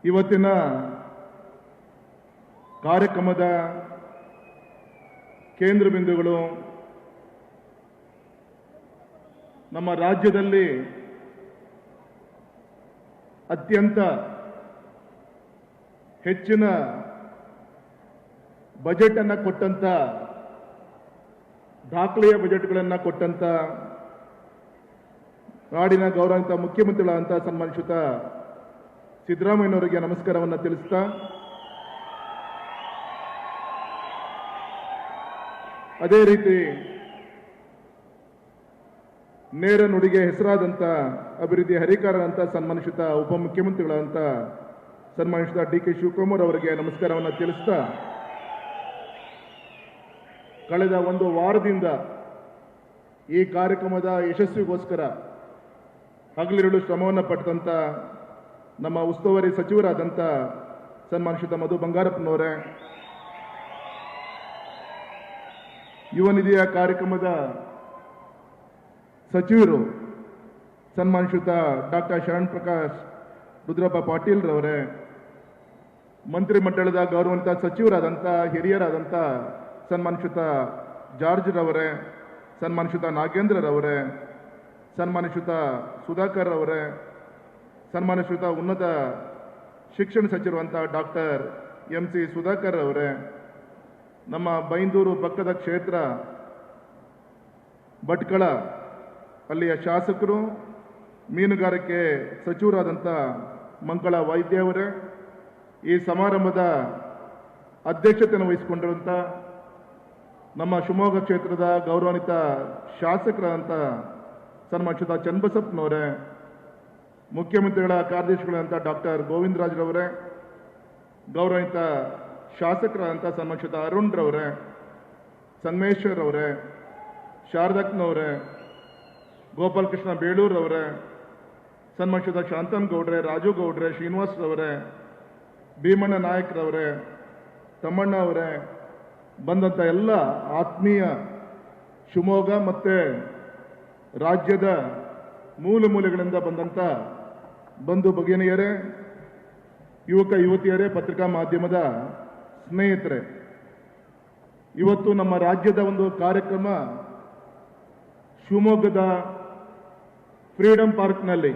ಇವತ್ತಿನ ಕಾರ್ಯಕ್ರಮದ ಕೇಂದ್ರ ಬಿಂದುಗಳು ನಮ್ಮ ರಾಜ್ಯದಲ್ಲಿ ಅತ್ಯಂತ ಹೆಚ್ಚಿನ ಬಜೆಟ್ ಅನ್ನು ಕೊಟ್ಟಂತ ದಾಖಲೆಯ ಬಜೆಟ್ಗಳನ್ನು ಕೊಟ್ಟಂತ ನಾಡಿನ ಗೌರವಾನ್ವಿತ ಮುಖ್ಯಮಂತ್ರಿಗಳಂತ ಸನ್ಮಾನಿತ ಸಿದ್ದರಾಮಯ್ಯನವರಿಗೆ ನಮಸ್ಕಾರವನ್ನು ತಿಳಿಸ್ತಾ, ಅದೇ ರೀತಿ ನೇರ ನುಡಿಗೆ ಹೆಸರಾದಂಥ ಅಭಿವೃದ್ಧಿ ಹರಿಕಾರರಂತ ಸನ್ಮಾನಿತ ಉಪಮುಖ್ಯಮಂತ್ರಿಗಳಂತ ಸನ್ಮಾನಿತ ಡಿ.ಕೆ. ಶಿವಕುಮಾರ್ ಅವರಿಗೆ ನಮಸ್ಕಾರವನ್ನು ತಿಳಿಸ್ತಾ, ಕಳೆದ ಒಂದು ವಾರದಿಂದ ಈ ಕಾರ್ಯಕ್ರಮದ ಯಶಸ್ವಿಗೋಸ್ಕರ ಹಗಲಿರುಳು ಶ್ರಮವನ್ನು ಪಟ್ಟಂತ ನಮ್ಮ ಉಸ್ತುವಾರಿ ಸಚಿವರಾದಂಥ ಸನ್ಮಾನಿತ ಮಧು ಬಂಗಾರಪ್ಪನವರೇ, ಯುವ ನಿಧಿಯ ಕಾರ್ಯಕ್ರಮದ ಸಚಿವರು ಸನ್ಮಾನಿತ ಡಾಕ್ಟರ್ ಶರಣ್ ಪ್ರಕಾಶ್ ರುದ್ರಪ್ಪ ಪಾಟೀಲ್ ರವರೇ, ಮಂತ್ರಿಮಂಡಲದ ಗೌರವಾನ್ವಿತ ಸಚಿವರಾದಂಥ ಹಿರಿಯರಾದಂಥ ಸನ್ಮಾನಿತ ಜಾರ್ಜ್ ರವರೇ, ಸನ್ಮಾನಿತ ನಾಗೇಂದ್ರ ರವರೇ, ಸನ್ಮಾನಿತ ಸುಧಾಕರ್ ಅವರೇ, ಸನ್ಮಾನಿತ ಉನ್ನತ ಶಿಕ್ಷಣ ಸಚಿವರಂತ ಡಾಕ್ಟರ್ ಎಂ.ಸಿ. ಸುಧಾಕರ್ ಅವರೇ, ನಮ್ಮ ಬೈಂದೂರು ಪಕ್ಕದ ಕ್ಷೇತ್ರ ಭಟ್ಕಳ ಅಲ್ಲಿಯ ಶಾಸಕರು, ಮೀನುಗಾರಿಕೆ ಸಚಿವರಾದಂಥ ಮಂಗಳ ವೈದ್ಯ ಅವರೇ, ಈ ಸಮಾರಂಭದ ಅಧ್ಯಕ್ಷತೆಯನ್ನು ವಹಿಸಿಕೊಂಡಿರುವಂಥ ನಮ್ಮ ಶಿವಮೊಗ್ಗ ಕ್ಷೇತ್ರದ ಗೌರವಾನ್ವಿತ ಶಾಸಕರಾದಂಥ ಸನ್ಮಾನಿತ ಚನ್ನಬಸಪ್ಪನವರೇ, ಮುಖ್ಯಮಂತ್ರಿಗಳ ಕಾರ್ಯದರ್ಶಿಗಳಂತ ಡಾಕ್ಟರ್ ಗೋವಿಂದರಾಜ್ರವರೇ, ಗೌರವಾನ್ವಿತ ಶಾಸಕರಾದಂಥ ಸನ್ಮಾನಿತ ಅರುಣ್ ರವರೇ, ಸಂಗಮೇಶ್ವರ್ ಅವರೇ, ಶಾರದಕ್ನವರೇ, ಗೋಪಾಲಕೃಷ್ಣ ಬೇಳೂರವರೇ, ಸನ್ಮಾನಿತ ಶಾಂತನ್ ಗೌಡ್ರೆ, ರಾಜು ಗೌಡ್ರೆ, ಶ್ರೀನಿವಾಸ್ ರವರೇ, ಭೀಮಣ್ಣ ನಾಯಕ್ರವರೇ, ತಮ್ಮಣ್ಣ ಅವರೇ, ಬಂದಂಥ ಎಲ್ಲ ಆತ್ಮೀಯ ಶಿವಮೊಗ್ಗ ಮತ್ತು ರಾಜ್ಯದ ಮೂಲ ಮೂಲೆಗಳಿಂದ ಬಂದಂಥ ಬಂಧು ಭಗಿನಿಯರೇ, ಯುವಕ ಯುವತಿಯರೇ, ಪತ್ರಿಕಾ ಮಾಧ್ಯಮದ ಸ್ನೇಹಿತರೆ, ಇವತ್ತು ನಮ್ಮ ರಾಜ್ಯದ ಒಂದು ಕಾರ್ಯಕ್ರಮ ಶಿವಮೊಗ್ಗದ ಫ್ರೀಡಂ ಪಾರ್ಕ್ನಲ್ಲಿ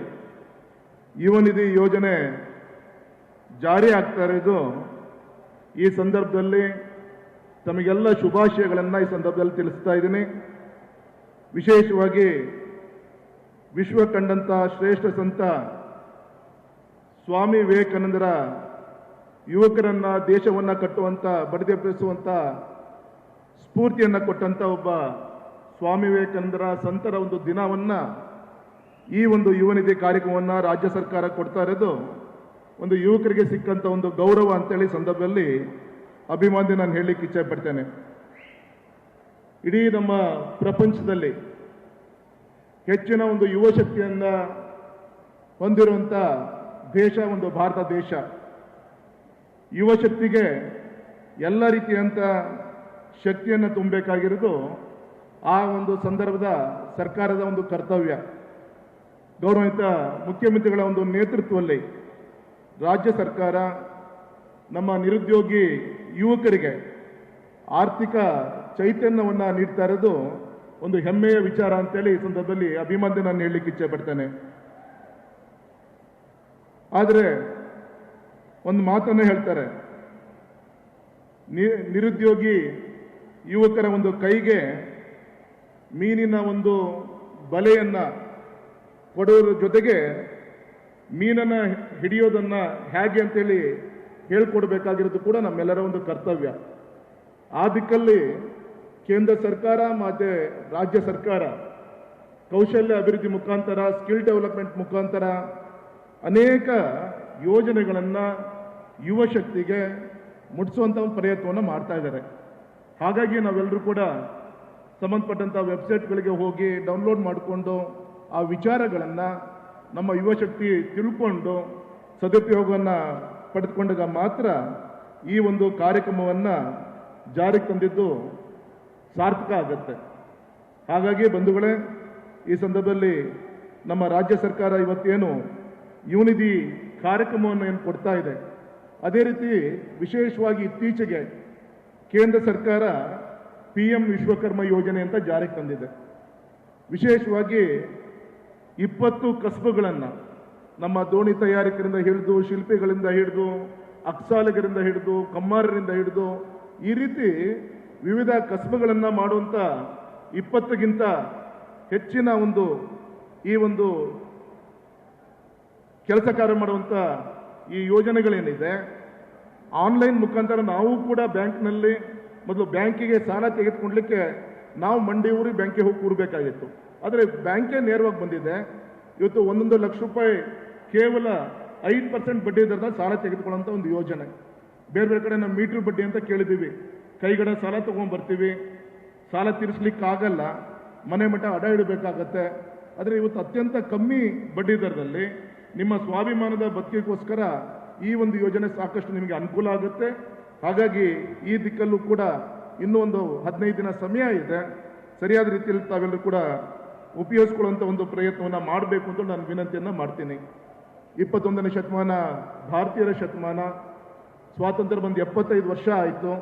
ಯುವ ನಿಧಿ ಯೋಜನೆ ಜಾರಿ ಆಗ್ತಾ ಇರೋದು. ಈ ಸಂದರ್ಭದಲ್ಲಿ ತಮಗೆಲ್ಲ ಶುಭಾಶಯಗಳನ್ನು ಈ ಸಂದರ್ಭದಲ್ಲಿ ತಿಳಿಸ್ತಾ ಇದ್ದೀನಿ. ವಿಶೇಷವಾಗಿ ವಿಶ್ವ ಕಂಡಂಥ ಶ್ರೇಷ್ಠ ಸಂತ ಸ್ವಾಮಿ ವಿವೇಕಾನಂದರ ಯುವಕರನ್ನ ದೇಶವನ್ನು ಕಟ್ಟುವಂಥ, ಬಡಿದೆಬ್ಬಿಸುವಂಥ ಸ್ಫೂರ್ತಿಯನ್ನು ಕೊಟ್ಟಂಥ ಒಬ್ಬ ಸ್ವಾಮಿ ವಿವೇಕಾನಂದರ ಸಂತರ ಒಂದು ದಿನವನ್ನು, ಈ ಒಂದು ಯುವ ನಿಧಿ ಕಾರ್ಯಕ್ರಮವನ್ನು ರಾಜ್ಯ ಸರ್ಕಾರ ಕೊಡ್ತಾ ಇರೋದು ಒಂದು ಯುವಕರಿಗೆ ಸಿಕ್ಕಂಥ ಒಂದು ಗೌರವ ಅಂತೇಳಿ ಸಂದರ್ಭದಲ್ಲಿ ಅಭಿಮಾನಿ ನಾನು ಹೇಳಲಿಕ್ಕೆ ಇಚ್ಛೆ ಪಡ್ತೇನೆ. ಇಡೀ ನಮ್ಮ ಪ್ರಪಂಚದಲ್ಲಿ ಹೆಚ್ಚಿನ ಒಂದು ಯುವ ಶಕ್ತಿಯನ್ನು ಹೊಂದಿರುವಂಥ ದೇಶ ಒಂದು ಭಾರತ ದೇಶ. ಯುವ ಶಕ್ತಿಗೆ ಎಲ್ಲ ರೀತಿಯಂಥ ಶಕ್ತಿಯನ್ನು ತುಂಬಬೇಕಾಗಿರೋದು ಆ ಒಂದು ಸಂದರ್ಭದ ಸರ್ಕಾರದ ಒಂದು ಕರ್ತವ್ಯ. ಗೌರವಾನ್ವಿತ ಮುಖ್ಯಮಂತ್ರಿಗಳ ಒಂದು ನೇತೃತ್ವದಲ್ಲಿ ರಾಜ್ಯ ಸರ್ಕಾರ ನಮ್ಮ ನಿರುದ್ಯೋಗಿ ಯುವಕರಿಗೆ ಆರ್ಥಿಕ ಚೈತನ್ಯವನ್ನು ನೀಡ್ತಾ ಇರೋದು ಒಂದು ಹೆಮ್ಮೆಯ ವಿಚಾರ ಅಂತೇಳಿ ಈ ಸಂದರ್ಭದಲ್ಲಿ ಅಭಿಮಾನಿ ನಾನು ಹೇಳಲಿಕ್ಕೆ ಇಚ್ಛೆ ಪಡ್ತೇನೆ. ಆದರೆ ಒಂದು ಮಾತನ್ನು ಹೇಳ್ತಾರೆ, ನಿರುದ್ಯೋಗಿ ಯುವಕರ ಒಂದು ಕೈಗೆ ಮೀನಿನ ಒಂದು ಬಲೆಯನ್ನು ಕೊಡೋದ್ರ ಜೊತೆಗೆ ಮೀನನ್ನು ಹಿಡಿಯೋದನ್ನು ಹೇಗೆ ಅಂತೇಳಿ ಹೇಳ್ಕೊಡ್ಬೇಕಾಗಿರೋದು ಕೂಡ ನಮ್ಮೆಲ್ಲರ ಒಂದು ಕರ್ತವ್ಯ. ಆ ದಿಕ್ಕಲ್ಲಿ ಕೇಂದ್ರ ಸರ್ಕಾರ ಮತ್ತು ರಾಜ್ಯ ಸರ್ಕಾರ ಕೌಶಲ್ಯ ಅಭಿವೃದ್ಧಿ ಮುಖಾಂತರ, ಸ್ಕಿಲ್ ಡೆವಲಪ್ಮೆಂಟ್ ಮುಖಾಂತರ ಅನೇಕ ಯೋಜನೆಗಳನ್ನು ಯುವ ಶಕ್ತಿಗೆ ಮುಟ್ಟಿಸುವಂಥ ಒಂದು ಪ್ರಯತ್ನವನ್ನು ಮಾಡ್ತಾ ಇದ್ದಾರೆ. ಹಾಗಾಗಿ ನಾವೆಲ್ಲರೂ ಕೂಡ ಸಂಬಂಧಪಟ್ಟಂಥ ವೆಬ್ಸೈಟ್ಗಳಿಗೆ ಹೋಗಿ ಡೌನ್ಲೋಡ್ ಮಾಡಿಕೊಂಡು ಆ ವಿಚಾರಗಳನ್ನು ನಮ್ಮ ಯುವ ಶಕ್ತಿ ತಿಳ್ಕೊಂಡು ಸದುಪಯೋಗವನ್ನು ಪಡೆದುಕೊಂಡಾಗ ಮಾತ್ರ ಈ ಒಂದು ಕಾರ್ಯಕ್ರಮವನ್ನು ಜಾರಿಗೆ ತಂದಿದ್ದು ಸಾರ್ಥಕ ಆಗುತ್ತೆ. ಹಾಗಾಗಿ ಬಂಧುಗಳೇ, ಈ ಸಂದರ್ಭದಲ್ಲಿ ನಮ್ಮ ರಾಜ್ಯ ಸರ್ಕಾರ ಇವತ್ತೇನು ಯುವ ನಿಧಿ ಕಾರ್ಯಕ್ರಮವನ್ನು ಏನು ಕೊಡ್ತಾ ಇದೆ. ಅದೇ ರೀತಿ ವಿಶೇಷವಾಗಿ ಇತ್ತೀಚೆಗೆ ಕೇಂದ್ರ ಸರ್ಕಾರ PM ವಿಶ್ವಕರ್ಮ ಯೋಜನೆ ಅಂತ ಜಾರಿಗೆ ತಂದಿದೆ. ವಿಶೇಷವಾಗಿ 20 ಕಸಬುಗಳನ್ನು ನಮ್ಮ ದೋಣಿ ತಯಾರಿಕರಿಂದ ಹಿಡಿದು, ಶಿಲ್ಪಿಗಳಿಂದ ಹಿಡಿದು, ಅಕ್ಸಾಲಿಗರಿಂದ ಹಿಡಿದು, ಕಮ್ಮಾರರಿಂದ ಹಿಡಿದು ಈ ರೀತಿ ವಿವಿಧ ಕಸಬುಗಳನ್ನು ಮಾಡುವಂಥ 20ಗಿಂತ ಹೆಚ್ಚಿನ ಈ ಒಂದು ಕೆಲಸ ಕಾರ್ಯ ಮಾಡುವಂಥ ಈ ಯೋಜನೆಗಳೇನಿದೆ, ಆನ್ಲೈನ್ ಮುಖಾಂತರ ನಾವು ಕೂಡ ಬ್ಯಾಂಕ್ನಲ್ಲಿ ಮೊದಲು ಬ್ಯಾಂಕಿಗೆ ಸಾಲ ತೆಗೆದುಕೊಳ್ಳಲಿಕ್ಕೆ ನಾವು ಮಂಡಿ ಊರಿ ಬ್ಯಾಂಕಿಗೆ ಹೋಗಿ ಕೂರಬೇಕಾಗಿತ್ತು. ಆದರೆ ಬ್ಯಾಂಕೇ ನೇರವಾಗಿ ಬಂದಿದೆ. ಇವತ್ತು 1 ಲಕ್ಷ ರೂಪಾಯಿ ಕೇವಲ 5% ಬಡ್ಡಿ ದರದಲ್ಲಿ ಸಾಲ ತೆಗೆದುಕೊಳ್ಳುವಂಥ ಒಂದು ಯೋಜನೆ. ಬೇರೆ ಬೇರೆ ಕಡೆ ನಾವು ಮೀಟರ್ ಬಡ್ಡಿ ಅಂತ ಕೇಳಿದ್ದೀವಿ. ಕೈಗಡ ಸಾಲ ತೊಗೊಂಡ್ಬರ್ತೀವಿ, ಸಾಲ ತೀರಿಸ್ಲಿಕ್ಕೆ ಆಗಲ್ಲ, ಮನೆ ಮಠ ಅಡ ಇಡಬೇಕಾಗತ್ತೆ. ಆದರೆ ಇವತ್ತು ಅತ್ಯಂತ ಕಮ್ಮಿ ಬಡ್ಡಿ ದರದಲ್ಲಿ ನಿಮ್ಮ ಸ್ವಾಭಿಮಾನದ ಬದುಕಿಗೋಸ್ಕರ ಈ ಒಂದು ಯೋಜನೆ ಸಾಕಷ್ಟು ನಿಮಗೆ ಅನುಕೂಲ ಆಗುತ್ತೆ. ಹಾಗಾಗಿ ಈ ದಿಕ್ಕಲ್ಲೂ ಕೂಡ ಇನ್ನೂ ಒಂದು 15 ದಿನ ಸಮಯ ಇದೆ. ಸರಿಯಾದ ರೀತಿಯಲ್ಲಿ ತಾವೆಲ್ಲರೂ ಕೂಡ ಉಪಯೋಗಿಸ್ಕೊಳ್ಳುವಂಥ ಒಂದು ಪ್ರಯತ್ನವನ್ನು ಮಾಡಬೇಕು ಅಂತ ನಾನು ವಿನಂತಿಯನ್ನು ಮಾಡ್ತೀನಿ. 21ನೇ ಶತಮಾನ ಭಾರತೀಯರ ಶತಮಾನ. ಸ್ವಾತಂತ್ರ್ಯ ಬಂದು 75 ವರ್ಷ ಆಯಿತು.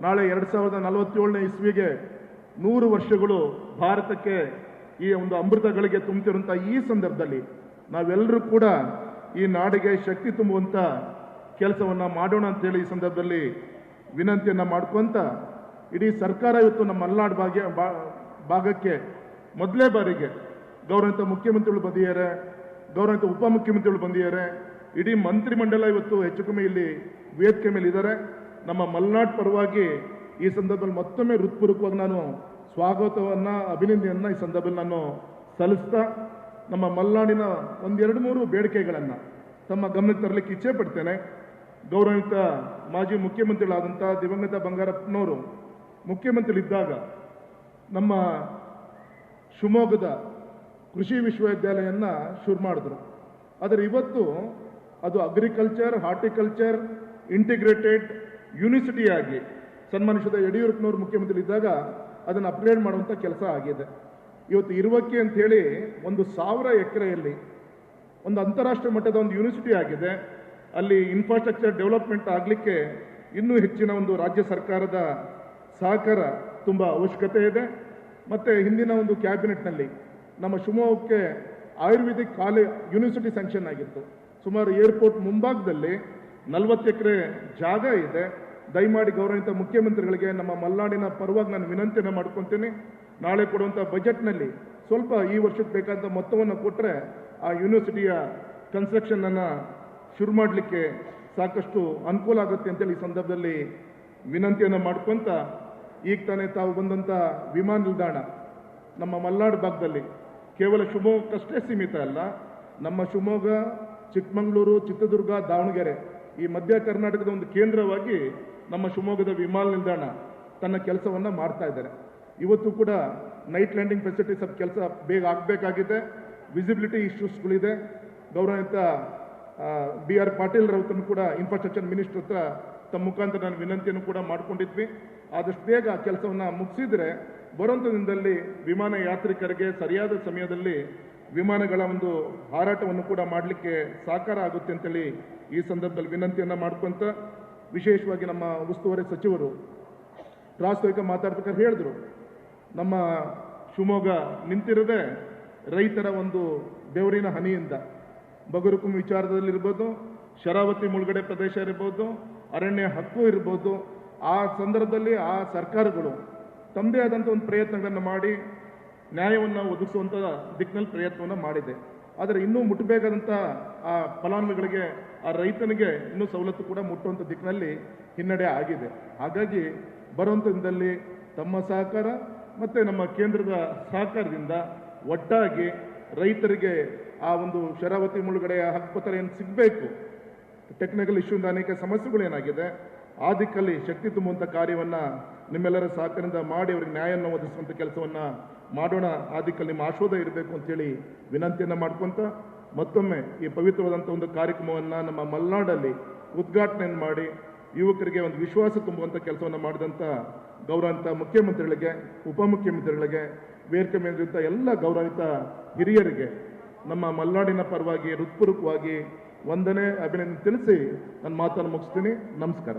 ನಾಳೆ 2047ನೇ ಇಸ್ವಿಗೆ 100 ವರ್ಷಗಳು ಭಾರತಕ್ಕೆ ಈ ಒಂದು ಅಮೃತಗಳಿಗೆ ತುಂಬುತ್ತಿರುವಂಥ ಈ ಸಂದರ್ಭದಲ್ಲಿ ನಾವೆಲ್ಲರೂ ಕೂಡ ಈ ನಾಡಿಗೆ ಶಕ್ತಿ ತುಂಬುವಂಥ ಕೆಲಸವನ್ನು ಮಾಡೋಣ ಅಂತೇಳಿ ಈ ಸಂದರ್ಭದಲ್ಲಿ ವಿನಂತಿಯನ್ನು ಮಾಡ್ಕೊಂತ, ಇಡೀ ಸರ್ಕಾರ ಇವತ್ತು ನಮ್ಮ ಮಲೆನಾಡು ಭಾಗಕ್ಕೆ ಮೊದಲೇ ಬಾರಿಗೆ ಗೌರವಿತ ಮುಖ್ಯಮಂತ್ರಿಗಳು ಬಂದಿದ್ದಾರೆ, ಗೌರವಿತ ಉಪಮುಖ್ಯಮಂತ್ರಿಗಳು ಬಂದಿದ್ದಾರೆ, ಇಡೀ ಮಂತ್ರಿಮಂಡಲ ಇವತ್ತು ಹೆಚ್ಚು ಕಮ್ಮಿ ಇಲ್ಲಿ ವೇದಿಕೆ ಮೇಲೆ ಇದ್ದಾರೆ. ನಮ್ಮ ಮಲೆನಾಡು ಪರವಾಗಿ ಈ ಸಂದರ್ಭದಲ್ಲಿ ಮತ್ತೊಮ್ಮೆ ಹೃತ್ಪೂರ್ವಕವಾಗಿ ನಾನು ಸ್ವಾಗತವನ್ನು, ಅಭಿನಂದನೆಯನ್ನು ಈ ಸಂದರ್ಭದಲ್ಲಿ ನಾನು ಸಲ್ಲಿಸ್ತಾ, ನಮ್ಮ ಮಲೆನಾಡಿನ 1-2-3 ಬೇಡಿಕೆಗಳನ್ನು ತಮ್ಮ ಗಮನಕ್ಕೆ ತರಲಿಕ್ಕೆ ಇಚ್ಛೆ ಪಡ್ತೇನೆ. ಗೌರವಿತ ಮಾಜಿ ಮುಖ್ಯಮಂತ್ರಿಗಳಾದಂಥ ದಿವಂಗತ ಬಂಗಾರಪ್ಪನವರು ಮುಖ್ಯಮಂತ್ರಿಗಳಿದ್ದಾಗ ನಮ್ಮ ಶಿವಮೊಗ್ಗದ ಕೃಷಿ ವಿಶ್ವವಿದ್ಯಾಲಯವನ್ನು ಶುರು ಮಾಡಿದ್ರು. ಆದರೆ ಇವತ್ತು ಅದು ಅಗ್ರಿಕಲ್ಚರ್, ಹಾರ್ಟಿಕಲ್ಚರ್ ಇಂಟಿಗ್ರೇಟೆಡ್ ಯೂನಿವರ್ಸಿಟಿಯಾಗಿ ಸನ್ಮಾನ್ಯ ಶ್ರೀ ಯಡಿಯೂರಪ್ಪನವರು ಮುಖ್ಯಮಂತ್ರಿಗಳಿದ್ದಾಗ ಅದನ್ನು ಅಪ್ಗ್ರೇಡ್ ಮಾಡುವಂಥ ಕೆಲಸ ಆಗಿದೆ. ಇವತ್ತು ಇರುವಕ್ಕೆ ಅಂಥೇಳಿ 1,000 ಎಕರೆಯಲ್ಲಿ ಒಂದು ಅಂತಾರಾಷ್ಟ್ರೀಯ ಮಟ್ಟದ ಒಂದು ಯೂನಿವರ್ಸಿಟಿ ಆಗಿದೆ. ಅಲ್ಲಿ ಇನ್ಫ್ರಾಸ್ಟ್ರಕ್ಚರ್ ಡೆವಲಪ್ಮೆಂಟ್ ಆಗಲಿಕ್ಕೆ ಇನ್ನೂ ಹೆಚ್ಚಿನ ಒಂದು ರಾಜ್ಯ ಸರ್ಕಾರದ ಸಹಕಾರ ತುಂಬ ಅವಶ್ಯಕತೆ ಇದೆ. ಮತ್ತು ಹಿಂದಿನ ಒಂದು ಕ್ಯಾಬಿನೆಟ್ನಲ್ಲಿ ನಮ್ಮ ಶಿವಮೊಗ್ಗಕ್ಕೆ ಆಯುರ್ವೇದಿಕ್ ಯೂನಿವರ್ಸಿಟಿ ಸ್ಯಾಂಕ್ಷನ್ ಆಗಿತ್ತು. ಸುಮಾರು ಏರ್ಪೋರ್ಟ್ ಮುಂಭಾಗದಲ್ಲಿ 40 ಎಕರೆ ಜಾಗ ಇದೆ. ದಯಮಾಡಿ ಗೌರವಿತ ಮುಖ್ಯಮಂತ್ರಿಗಳಿಗೆ ನಮ್ಮ ಮಲೆನಾಡಿನ ಪರವಾಗಿ ನಾನು ವಿನಂತಿಯನ್ನು ಮಾಡ್ಕೊತೀನಿ, ನಾಳೆ ಕೊಡುವಂಥ ಬಜೆಟ್ನಲ್ಲಿ ಸ್ವಲ್ಪ ಈ ವರ್ಷಕ್ಕೆ ಬೇಕಾದಂಥ ಮೊತ್ತವನ್ನು ಕೊಟ್ಟರೆ ಆ ಯೂನಿವರ್ಸಿಟಿಯ ಕನ್ಸ್ಟ್ರಕ್ಷನನ್ನು ಶುರು ಮಾಡಲಿಕ್ಕೆ ಸಾಕಷ್ಟು ಅನುಕೂಲ ಆಗುತ್ತೆ ಅಂತೇಳಿ ಈ ಸಂದರ್ಭದಲ್ಲಿ ವಿನಂತಿಯನ್ನು ಮಾಡ್ಕೊತ, ಈಗ ತಾನೇ ತಾವು ಬಂದಂಥ ವಿಮಾನ ನಿಲ್ದಾಣ ನಮ್ಮ ಮಲೆನಾಡು ಭಾಗದಲ್ಲಿ ಕೇವಲ ಶಿವಮೊಗ್ಗಕ್ಕಷ್ಟೇ ಸೀಮಿತ ಅಲ್ಲ, ನಮ್ಮ ಶಿವಮೊಗ್ಗ, ಚಿಕ್ಕಮಗಳೂರು, ಚಿತ್ರದುರ್ಗ, ದಾವಣಗೆರೆ ಈ ಮಧ್ಯ ಕರ್ನಾಟಕದ ಒಂದು ಕೇಂದ್ರವಾಗಿ ನಮ್ಮ ಶಿವಮೊಗ್ಗದ ವಿಮಾನ ನಿಲ್ದಾಣ ತನ್ನ ಕೆಲಸವನ್ನು ಮಾಡ್ತಾ ಇದ್ದಾರೆ. ಇವತ್ತು ಕೂಡ ನೈಟ್ ಲ್ಯಾಂಡಿಂಗ್ ಫೆಸಿಲಿಟಿ ಸ್ವಲ್ಪ ಕೆಲಸ ಬೇಗ ಆಗಬೇಕಾಗಿದೆ. ವಿಸಿಬಿಲಿಟಿ ಇಶ್ಯೂಸ್ಗಳಿದೆ. ಗೌರವಿತ BR ಪಾಟೀಲ್ ರವರನ್ನು ಕೂಡ ಇನ್ಫ್ರಾಸ್ಟ್ರಕ್ಚರ್ ಮಿನಿಸ್ಟರ್ ಹತ್ರ ತಮ್ಮ ಮುಖಾಂತರ ನಾನು ವಿನಂತಿಯನ್ನು ಕೂಡ ಮಾಡ್ಕೊಂಡಿದ್ವಿ. ಆದಷ್ಟು ಬೇಗ ಕೆಲಸವನ್ನು ಮುಗಿಸಿದರೆ ಬರುವಂಥ ದಿನದಲ್ಲಿ ವಿಮಾನ ಯಾತ್ರಿಕರಿಗೆ ಸರಿಯಾದ ಸಮಯದಲ್ಲಿ ವಿಮಾನಗಳ ಒಂದು ಹಾರಾಟವನ್ನು ಕೂಡ ಮಾಡಲಿಕ್ಕೆ ಸಾಕಾರ ಆಗುತ್ತೆ ಅಂತೇಳಿ ಈ ಸಂದರ್ಭದಲ್ಲಿ ವಿನಂತಿಯನ್ನು ಮಾಡ್ಕೊಂತ, ವಿಶೇಷವಾಗಿ ನಮ್ಮ ಉಸ್ತುವಾರಿ ಸಚಿವರು ಪ್ರಾಸ್ತಾವಿಕ ಮಾತಾಡ್ಬೇಕಾದ್ರೆ ಹೇಳಿದ್ರು, ನಮ್ಮ ಶಿವಮೊಗ್ಗ ನಿಂತಿರದೆ ರೈತರ ಒಂದು ಬೆವರಿನ ಹನಿಯಿಂದ ಬಗರುಕುಂ ವಿಚಾರದಲ್ಲಿರ್ಬೋದು, ಶರಾವತಿ ಮುಳುಗಡೆ ಪ್ರದೇಶ ಇರ್ಬೋದು, ಅರಣ್ಯ ಹಕ್ಕು ಇರ್ಬೋದು, ಆ ಸಂದರ್ಭದಲ್ಲಿ ಆ ಸರ್ಕಾರಗಳು ತಮ್ಮದೇ ಆದಂಥ ಒಂದು ಪ್ರಯತ್ನಗಳನ್ನು ಮಾಡಿ ನ್ಯಾಯವನ್ನು ಒದಗಿಸುವಂಥ ದಿಕ್ಕಿನಲ್ಲಿ ಪ್ರಯತ್ನವನ್ನು ಮಾಡಿದೆ. ಆದರೆ ಇನ್ನೂ ಮುಟ್ಟಬೇಕಾದಂಥ ಆ ಫಲಾನುಭವಿಗಳಿಗೆ, ಆ ರೈತನಿಗೆ ಇನ್ನೂ ಸವಲತ್ತು ಕೂಡ ಮುಟ್ಟುವಂಥ ದಿಕ್ಕಿನಲ್ಲಿ ಹಿನ್ನಡೆ ಆಗಿದೆ. ಹಾಗಾಗಿ ಬರುವಂಥ ದಿನದಲ್ಲಿ ತಮ್ಮ ಸಹಕಾರ ಮತ್ತು ನಮ್ಮ ಕೇಂದ್ರದ ಸಹಕಾರದಿಂದ ಒಟ್ಟಾಗಿ ರೈತರಿಗೆ ಆ ಒಂದು ಶರಾವತಿ ಮುಳುಗಡೆಯ ಹಕ್ಕುಪತ್ರ ಏನು ಸಿಗಬೇಕು, ಟೆಕ್ನಿಕಲ್ ಇಶ್ಯೂಯಿಂದ ಅನೇಕ ಸಮಸ್ಯೆಗಳೇನಾಗಿದೆ ಆ ದಿಕ್ಕಲ್ಲಿ ಶಕ್ತಿ ತುಂಬುವಂಥ ಕಾರ್ಯವನ್ನು ನಿಮ್ಮೆಲ್ಲರ ಸಹಕಾರದಿಂದ ಮಾಡಿ ಅವರಿಗೆ ನ್ಯಾಯವನ್ನು ಒದಗಿಸುವಂಥ ಕೆಲಸವನ್ನು ಮಾಡೋಣ. ಆ ದಿಕ್ಕಲ್ಲಿ ನಿಮ್ಮ ಆಶೋಧ ಇರಬೇಕು ಅಂತೇಳಿ ವಿನಂತಿಯನ್ನು ಮಾಡ್ಕೊತ, ಮತ್ತೊಮ್ಮೆ ಈ ಪವಿತ್ರವಾದಂಥ ಒಂದು ಕಾರ್ಯಕ್ರಮವನ್ನು ನಮ್ಮ ಮಲೆನಾಡಲ್ಲಿ ಉದ್ಘಾಟನೆಯನ್ನು ಮಾಡಿ ಯುವಕರಿಗೆ ಒಂದು ವಿಶ್ವಾಸ ತುಂಬುವಂಥ ಕೆಲಸವನ್ನು ಮಾಡಿದಂಥ ಗೌರವಿತ ಮುಖ್ಯಮಂತ್ರಿಗಳಿಗೆ, ಉಪಮುಖ್ಯಮಂತ್ರಿಗಳಿಗೆ, ವೇದಿಕೆ ಮೇಲಿರುವಂಥ ಎಲ್ಲ ಗೌರವಿತ ಹಿರಿಯರಿಗೆ ನಮ್ಮ ಮಲೆನಾಡಿನ ಪರವಾಗಿ ಹೃತ್ಪೂರ್ವಕವಾಗಿ ವಂದನೆ ಅಭಿನಂದನೆ ತಿಳಿಸಿ ನನ್ನ ಮಾತನ್ನು ಮುಗಿಸ್ತೀನಿ. ನಮಸ್ಕಾರ.